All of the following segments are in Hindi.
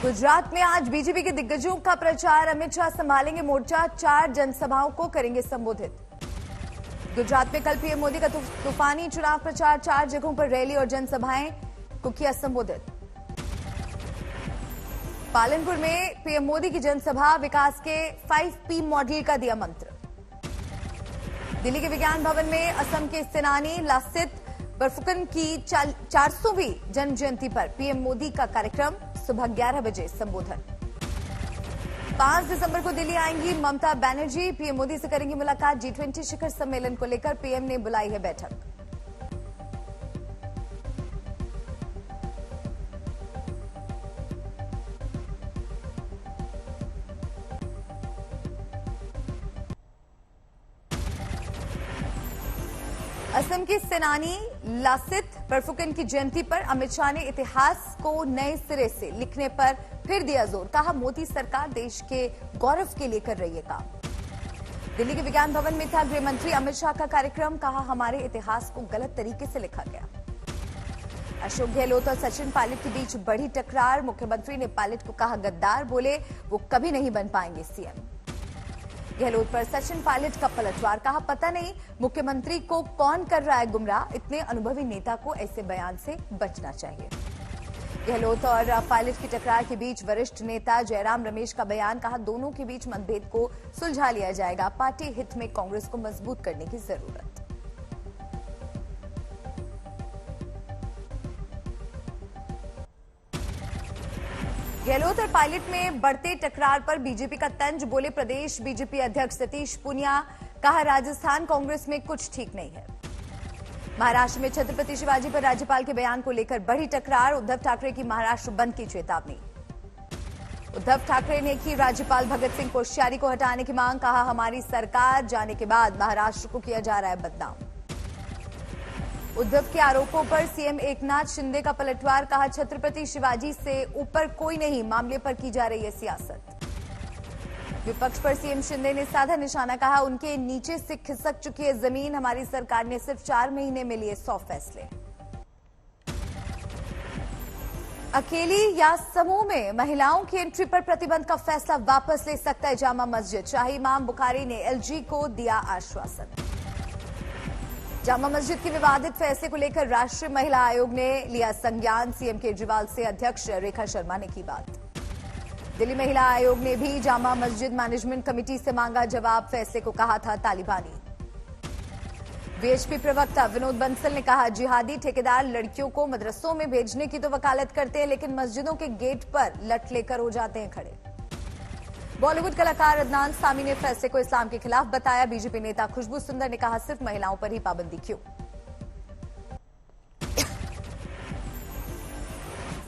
गुजरात में आज बीजेपी के दिग्गजों का प्रचार। अमित शाह संभालेंगे मोर्चा, 4 जनसभाओं को करेंगे संबोधित। गुजरात में कल पीएम मोदी का तूफानी चुनाव प्रचार, 4 जगहों पर रैली और जनसभाएं को किया संबोधित। पालनपुर में पीएम मोदी की जनसभा, विकास के 5P मॉडल का दिया मंत्र। दिल्ली के विज्ञान भवन में असम के सेनानी लासित बरफुकन की 400वीं जन्म जयंती पर पीएम मोदी का कार्यक्रम, सुबह 11 बजे संबोधन। 5 दिसंबर को दिल्ली आएंगी ममता बनर्जी, पीएम मोदी से करेंगी मुलाकात। G20 शिखर सम्मेलन को लेकर पीएम ने बुलाई है बैठक। असम के सेनानी लासित बरफुकन की जयंती पर अमित शाह ने इतिहास को नए सिरे से लिखने पर फिर दिया जोर। कहा, मोदी सरकार देश के गौरव के लिए कर रही है काम। दिल्ली के विज्ञान भवन में था गृह मंत्री अमित शाह का कार्यक्रम। कहा, हमारे इतिहास को गलत तरीके से लिखा गया। अशोक गहलोत और सचिन पायलट के बीच बढ़ी टकरार। मुख्यमंत्री ने पायलट को कहा गद्दार, बोले वो कभी नहीं बन पाएंगे सीएम। गहलोत पर सचिन पायलट का पलटवार। कहा, पता नहीं मुख्यमंत्री को कौन कर रहा है गुमराह, इतने अनुभवी नेता को ऐसे बयान से बचना चाहिए। गहलोत और पायलट की टकरार के बीच वरिष्ठ नेता जयराम रमेश का बयान। कहा, दोनों के बीच मतभेद को सुलझा लिया जाएगा, पार्टी हित में कांग्रेस को मजबूत करने की जरूरत। गहलोत और पायलट में बढ़ते टकरार पर बीजेपी का तंज। बोले प्रदेश बीजेपी अध्यक्ष सतीश पूनिया। कहा, राजस्थान कांग्रेस में कुछ ठीक नहीं है। महाराष्ट्र में छत्रपति शिवाजी पर राज्यपाल के बयान को लेकर बढ़ी टकरार। उद्धव ठाकरे की महाराष्ट्र बंद की चेतावनी। उद्धव ठाकरे ने की राज्यपाल भगत सिंह कोश्यारी को हटाने की मांग। कहा, हमारी सरकार जाने के बाद महाराष्ट्र को किया जा रहा है बदनाम। उद्धव के आरोपों पर सीएम एकनाथ शिंदे का पलटवार। कहा, छत्रपति शिवाजी से ऊपर कोई नहीं, मामले पर की जा रही है सियासत। विपक्ष पर सीएम शिंदे ने साधा निशाना। कहा, उनके नीचे से खिसक चुकी है जमीन, हमारी सरकार ने सिर्फ 4 महीने में लिए 100 फैसले। अकेली या समूह में महिलाओं की एंट्री पर प्रतिबंध का फैसला वापस ले सकता है जामा मस्जिद। शाही इमाम बुखारी ने एलजी को दिया आश्वासन। जामा मस्जिद के विवादित फैसले को लेकर राष्ट्रीय महिला आयोग ने लिया संज्ञान। सीएम केजरीवाल से अध्यक्ष रेखा शर्मा ने की बात। दिल्ली महिला आयोग ने भी जामा मस्जिद मैनेजमेंट कमेटी से मांगा जवाब। फैसले को कहा था तालिबानी। वीएचपी प्रवक्ता विनोद बंसल ने कहा, जिहादी ठेकेदार लड़कियों को मदरसों में भेजने की तो वकालत करते हैं, लेकिन मस्जिदों के गेट पर लठ लेकर हो जाते हैं खड़े। बॉलीवुड कलाकार अदनान सामी ने फैसले को इस्लाम के खिलाफ बताया। बीजेपी नेता खुशबू सुंदर ने कहा, सिर्फ महिलाओं पर ही पाबंदी क्यों।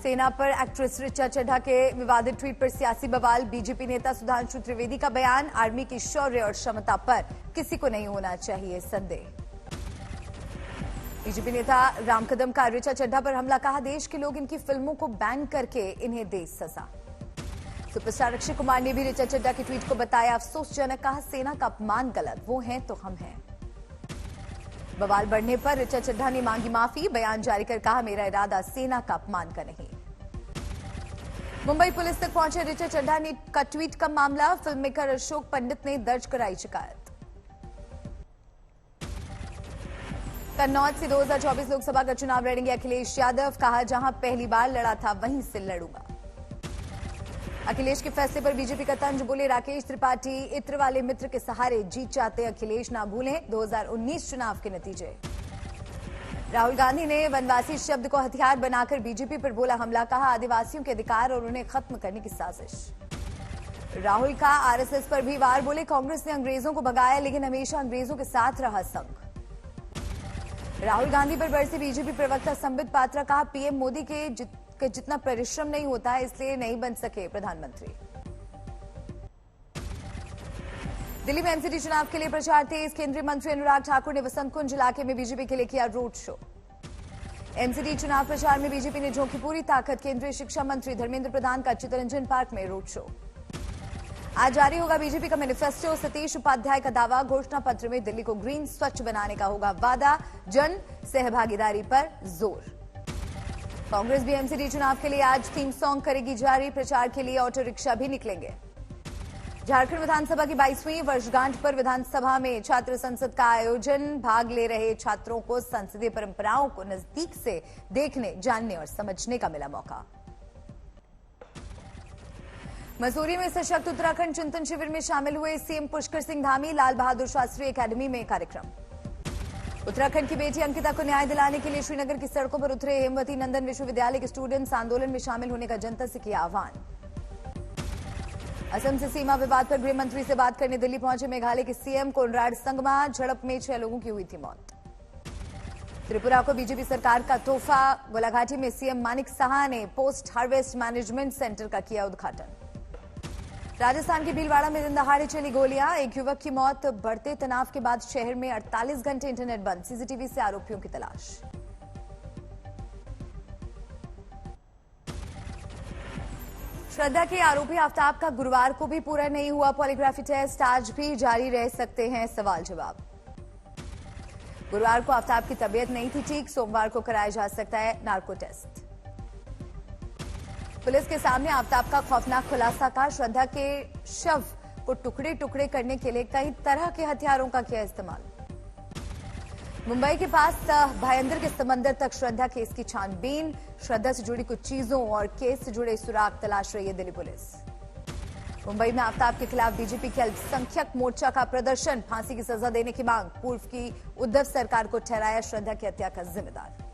सेना पर एक्ट्रेस ऋचा चड्ढा के विवादित ट्वीट पर सियासी बवाल। बीजेपी नेता सुधांशु त्रिवेदी का बयान, आर्मी की शौर्य और क्षमता पर किसी को नहीं होना चाहिए संदेह। बीजेपी नेता राम कदम का ऋचा चड्ढा पर हमला। कहा, देश के लोग इनकी फिल्मों को बैन करके इन्हें दे सजा। सुपरस्टार अक्षय कुमार ने भी ऋचा चड्ढा की ट्वीट को बताया अफसोसजनक। कहा, सेना का अपमान गलत, वो हैं तो हम हैं। बवाल बढ़ने पर ऋचा चड्ढा ने मांगी माफी। बयान जारी कर कहा, मेरा इरादा सेना का अपमान का नहीं। मुंबई पुलिस तक पहुंचे ऋचा चड्ढा ने का ट्वीट का मामला। फिल्म मेकर अशोक पंडित ने दर्ज कराई शिकायत। कन्नौज से 2024 लोकसभा का चुनाव लड़ेंगे अखिलेश यादव। कहा, जहां पहली बार लड़ा था वहीं से लड़ूंगा। अखिलेश के फैसले पर बीजेपी का तंज। बोले राकेश त्रिपाठी, इत्र वाले मित्र के सहारे जीत चाहते अखिलेश, ना भूलें 2019 चुनाव के नतीजे। राहुल गांधी ने वनवासी शब्द को हथियार बनाकर बीजेपी पर बोला हमला। कहा, आदिवासियों के अधिकार और उन्हें खत्म करने की साजिश। राहुल का आरएसएस पर भी वार। बोले, कांग्रेस ने अंग्रेजों को भगाया, लेकिन हमेशा अंग्रेजों के साथ रहा संघ। राहुल गांधी पर बरसे बीजेपी प्रवक्ता संबित पात्रा। कहा, पीएम मोदी के जितना परिश्रम नहीं होता है, इसलिए नहीं बन सके प्रधानमंत्री। दिल्ली में एनसीडी चुनाव के लिए प्रचार तेज। केंद्रीय मंत्री अनुराग ठाकुर ने वसंत कुंज इलाके में बीजेपी के लिए किया रोड शो। एनसीडी चुनाव प्रचार में बीजेपी ने झोंकी पूरी ताकत। केंद्रीय शिक्षा मंत्री धर्मेंद्र प्रधान का चित्तरंजन पार्क में रोड शो। आज जारी होगा बीजेपी का मैनिफेस्टो। सतीश उपाध्याय का दावा, घोषणा पत्र में दिल्ली को ग्रीन स्वच्छ बनाने का होगा वादा। जन सहभागीदारी पर जोर। कांग्रेस भी एमसीडी चुनाव के लिए आज थीम सॉन्ग करेगी जारी। प्रचार के लिए ऑटो रिक्शा भी निकलेंगे। झारखंड विधानसभा की 22वीं वर्षगांठ पर विधानसभा में छात्र संसद का आयोजन। भाग ले रहे छात्रों को संसदीय परंपराओं को नजदीक से देखने, जानने और समझने का मिला मौका। मसूरी में सशक्त उत्तराखंड चिंतन शिविर में शामिल हुए सीएम पुष्कर सिंह धामी। लाल बहादुर शास्त्री एकेडमी में कार्यक्रम। उत्तराखंड की बेटी अंकिता को न्याय दिलाने के लिए श्रीनगर की सड़कों पर उतरे हेमवती नंदन विश्वविद्यालय के स्टूडेंट्स। आंदोलन में शामिल होने का जनता से किया आह्वान। असम से सीमा विवाद पर गृह मंत्री से बात करने दिल्ली पहुंचे मेघालय के सीएम कोनराड संगमा। झड़प में 6 लोगों की हुई थी मौत। त्रिपुरा को बीजेपी सरकार का तोहफा। गोलाघाटी में सीएम मानिक साहा ने पोस्ट हार्वेस्ट मैनेजमेंट सेंटर का किया उद्घाटन। राजस्थान के भीलवाड़ा में दिन दहाड़े चली गोलियां। एक युवक की मौत। बढ़ते तनाव के बाद शहर में 48 घंटे इंटरनेट बंद। सीसीटीवी से आरोपियों की तलाश। श्रद्धा के आरोपी आफ्ताब का गुरुवार को भी पूरा नहीं हुआ पॉलीग्राफी टेस्ट। आज भी जारी रह सकते हैं सवाल जवाब। गुरुवार को आफ्ताब की तबीयत नहीं थी ठीक। सोमवार को कराया जा सकता है नार्को टेस्ट। पुलिस के सामने आफ्ताब का खौफनाक खुलासा का। श्रद्धा के शव को टुकड़े टुकड़े करने के लिए कई तरह के हथियारों का किया इस्तेमाल। मुंबई के पास भयंदर के समंदर तक श्रद्धा केस की छानबीन। श्रद्धा से जुड़ी कुछ चीजों और केस से जुड़े सुराग तलाश रही है दिल्ली पुलिस। मुंबई में आफ्ताब के खिलाफ बीजेपी के अल्पसंख्यक मोर्चा का प्रदर्शन। फांसी की सजा देने की मांग। पूर्व की उद्धव सरकार को ठहराया श्रद्धा की हत्या का जिम्मेदार।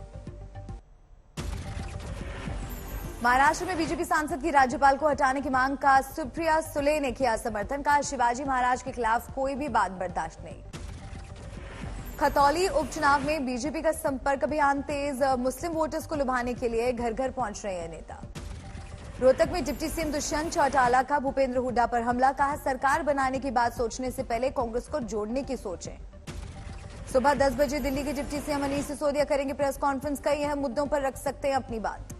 महाराष्ट्र में बीजेपी सांसद की राज्यपाल को हटाने की मांग का सुप्रिया सुले ने किया समर्थन। कहा शिवाजी महाराज के खिलाफ कोई भी बात बर्दाश्त नहीं। खतौली उपचुनाव में बीजेपी का संपर्क अभियान तेज। मुस्लिम वोटर्स को लुभाने के लिए घर घर पहुंच रहे हैं नेता। रोहतक में डिप्टी सीएम दुष्यंत चौटाला का भूपेंद्र हुड्डा पर हमला। कहा सरकार बनाने की बात सोचने से पहले कांग्रेस को जोड़ने की सोचें। सुबह 10 बजे दिल्ली के डिप्टी सीएम मनीष सिसोदिया करेंगे प्रेस कॉन्फ्रेंस। कई अहम मुद्दों पर रख सकते हैं अपनी बात।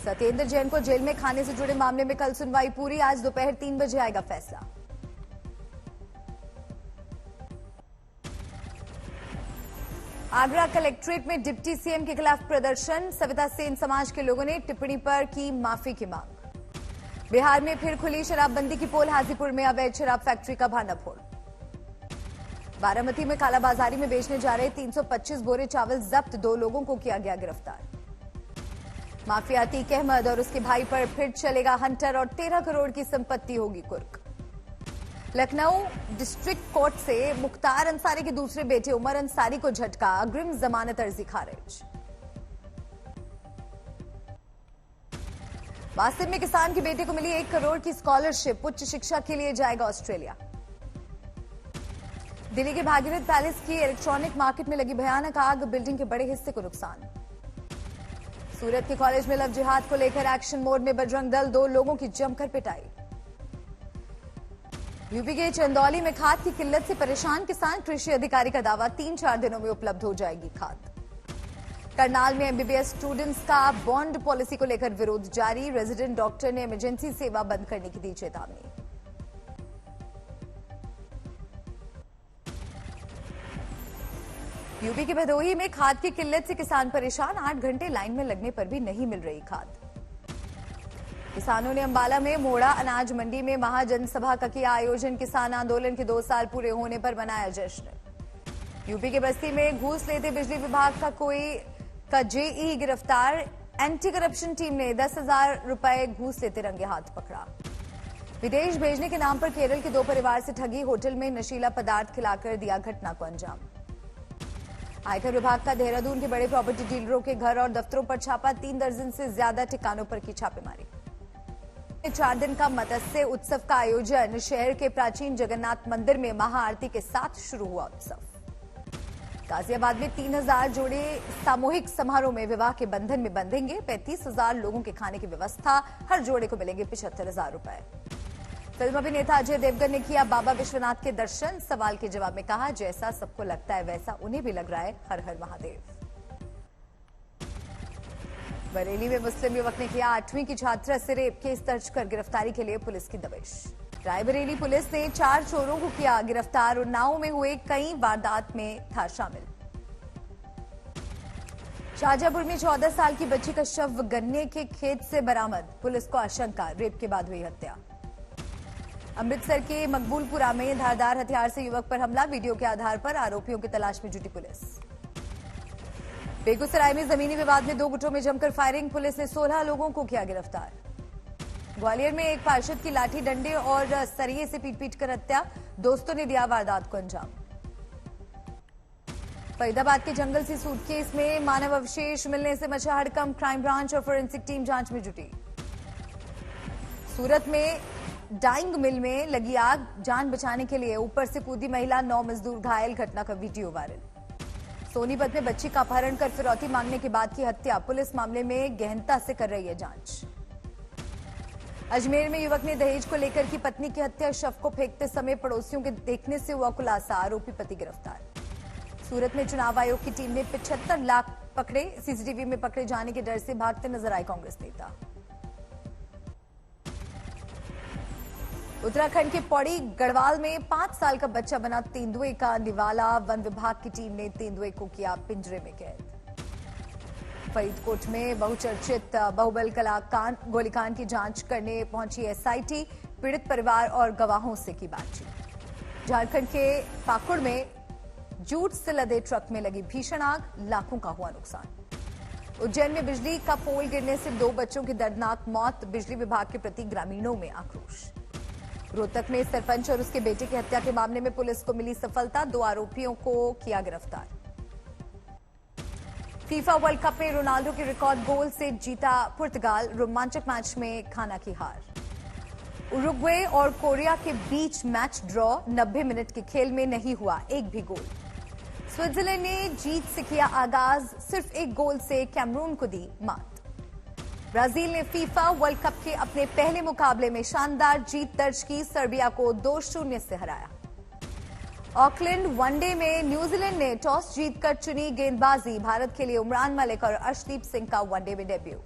सत्येंद्र जैन को जेल में खाने से जुड़े मामले में कल सुनवाई पूरी। आज दोपहर 3 बजे आएगा फैसला। आगरा कलेक्ट्रेट में डिप्टी सीएम के खिलाफ प्रदर्शन। सविता सेन समाज के लोगों ने टिप्पणी पर की माफी की मांग। बिहार में फिर खुली शराबबंदी की पोल। हाजीपुर में अवैध शराब फैक्ट्री का भांडाफोड़। बारामती में कालाबाजारी में बेचने जा रहे 325 बोरे चावल जब्त। 2 लोगों को किया गया गिरफ्तार। माफिया अतीक अहमद और उसके भाई पर फिर चलेगा हंटर और 13 करोड़ की संपत्ति होगी कुर्क। लखनऊ डिस्ट्रिक्ट कोर्ट से मुख्तार अंसारी के दूसरे बेटे उमर अंसारी को झटका। अग्रिम जमानत अर्जी खारिज। वासिफ में किसान के बेटे को मिली 1 करोड़ की स्कॉलरशिप। उच्च शिक्षा के लिए जाएगा ऑस्ट्रेलिया। दिल्ली के भागीरथ पैलेस की इलेक्ट्रॉनिक मार्केट में लगी भयानक आग। बिल्डिंग के बड़े हिस्से को नुकसान। सूरत के कॉलेज में लव जिहाद को लेकर एक्शन मोड में बजरंग दल। 2 लोगों की जमकर पिटाई। यूपी के चंदौली में खाद की किल्लत से परेशान किसान। कृषि अधिकारी का दावा 3-4 दिनों में उपलब्ध हो जाएगी खाद। करनाल में एमबीबीएस स्टूडेंट्स का बॉन्ड पॉलिसी को लेकर विरोध जारी। रेजिडेंट डॉक्टर ने इमरजेंसी सेवा बंद करने की दी चेतावनी। यूपी के भदोही में खाद की किल्लत से किसान परेशान। 8 घंटे लाइन में लगने पर भी नहीं मिल रही खाद। किसानों ने अंबाला में मोड़ा अनाज मंडी में महाजनसभा का किया आयोजन। किसान आंदोलन के 2 साल पूरे होने पर मनाया जश्न। यूपी के बस्ती में घूस लेते बिजली विभाग का जेई गिरफ्तार। एंटी करप्शन टीम ने 10,000 रुपए घूस लेते रंगे हाथ पकड़ा। विदेश भेजने के नाम पर केरल के 2 परिवार से ठगी। होटल में नशीला पदार्थ खिलाकर दिया घटना को अंजाम। आयकर विभाग का देहरादून के बड़े प्रॉपर्टी डीलरों के घर और दफ्तरों पर छापा। 3 दर्जन से ज्यादा ठिकानों पर की छापेमारी। 4 दिन का मत्स्य उत्सव का आयोजन। शहर के प्राचीन जगन्नाथ मंदिर में महाआरती के साथ शुरू हुआ उत्सव। गाजियाबाद में 3,000 जोड़े सामूहिक समारोह में विवाह के बंधन में बंधेंगे। 35,000 लोगों के खाने की व्यवस्था। हर जोड़े को मिलेंगे 75,000 रुपए। फिल्म अभिनेता अजय देवगन ने किया बाबा विश्वनाथ के दर्शन। सवाल के जवाब में कहा जैसा सबको लगता है वैसा उन्हें भी लग रहा है। हर हर महादेव। बरेली में मुस्लिम युवक ने किया 8वीं की छात्रा से रेप। केस दर्ज कर गिरफ्तारी के लिए पुलिस की दबिश। रायबरेली पुलिस ने 4 चोरों को किया गिरफ्तार। उन्नाव में हुए कई वारदात में था शामिल। शाहजहांपुर में 14 साल की बच्ची का शव गन्ने के खेत से बरामद, पुलिस को आशंका रेप के बाद हुई हत्या। अमृतसर के मकबूलपुरा में धारदार हथियार से युवक पर हमला, वीडियो के आधार पर आरोपियों की तलाश में जुटी पुलिस। बेगूसराय में जमीनी विवाद में 2 गुटों में जमकर फायरिंग, पुलिस ने 16 लोगों को किया गिरफ्तार। ग्वालियर में एक पार्षद की लाठी डंडे और सरिये से पीट कर हत्या, दोस्तों ने दिया वारदात को अंजाम। फरीदाबाद के जंगल से सूटकेस में मानव अवशेष मिलने से मचा हड़कंप, क्राइम ब्रांच और फोरेंसिक टीम जांच में जुटी। सूरत में डाइंग मिल में लगी आग, जान बचाने के लिए ऊपर से कूदी महिला, 9 मजदूर घायल, घटना का वीडियो वायरल। सोनीपत में बच्ची का अपहरण कर फिरौती मांगने के बाद की हत्या, पुलिस मामले में गहनता से कर रही है जांच। अजमेर में युवक ने दहेज को लेकर की पत्नी की हत्या, शव को फेंकते समय पड़ोसियों के देखने से हुआ खुलासा, आरोपी पति गिरफ्तार। सूरत में चुनाव आयोग की टीम ने 75 लाख पकड़े, सीसीटीवी में पकड़े जाने के डर से भागते नजर आए कांग्रेस नेता। उत्तराखंड के पौड़ी गढ़वाल में 5 साल का बच्चा बना तेंदुए का निवाला, वन विभाग की टीम ने तेंदुए को किया पिंजरे में कैद। फरीदकोट में बहुचर्चित बाहुबल गोलीकांड की जांच करने पहुंची एसआईटी, पीड़ित परिवार और गवाहों से की बातचीत। झारखंड के पाकुड़ में जूट से लदे ट्रक में लगी भीषण आग, लाखों का हुआ नुकसान। उज्जैन में बिजली का पोल गिरने से 2 बच्चों की दर्दनाक मौत, बिजली विभाग के प्रति ग्रामीणों में आक्रोश। रोहतक में सरपंच और उसके बेटे की हत्या के मामले में पुलिस को मिली सफलता, 2 आरोपियों को किया गिरफ्तार। फीफा वर्ल्ड कप में रोनाल्डो के रिकॉर्ड गोल से जीता पुर्तगाल, रोमांचक मैच में घाना की हार। उरुग्वे और कोरिया के बीच मैच ड्रॉ, 90 मिनट के खेल में नहीं हुआ एक भी गोल। स्विट्जरलैंड ने जीत से किया आगाज, सिर्फ 1 गोल से कैमरून को दी मात। ब्राजील ने फीफा वर्ल्ड कप के अपने पहले मुकाबले में शानदार जीत दर्ज की, सर्बिया को 2-0 से हराया। ऑकलैंड वनडे में न्यूजीलैंड ने टॉस जीतकर चुनी गेंदबाजी, भारत के लिए उमरान मलिक और अर्शदीप सिंह का वनडे में डेब्यू।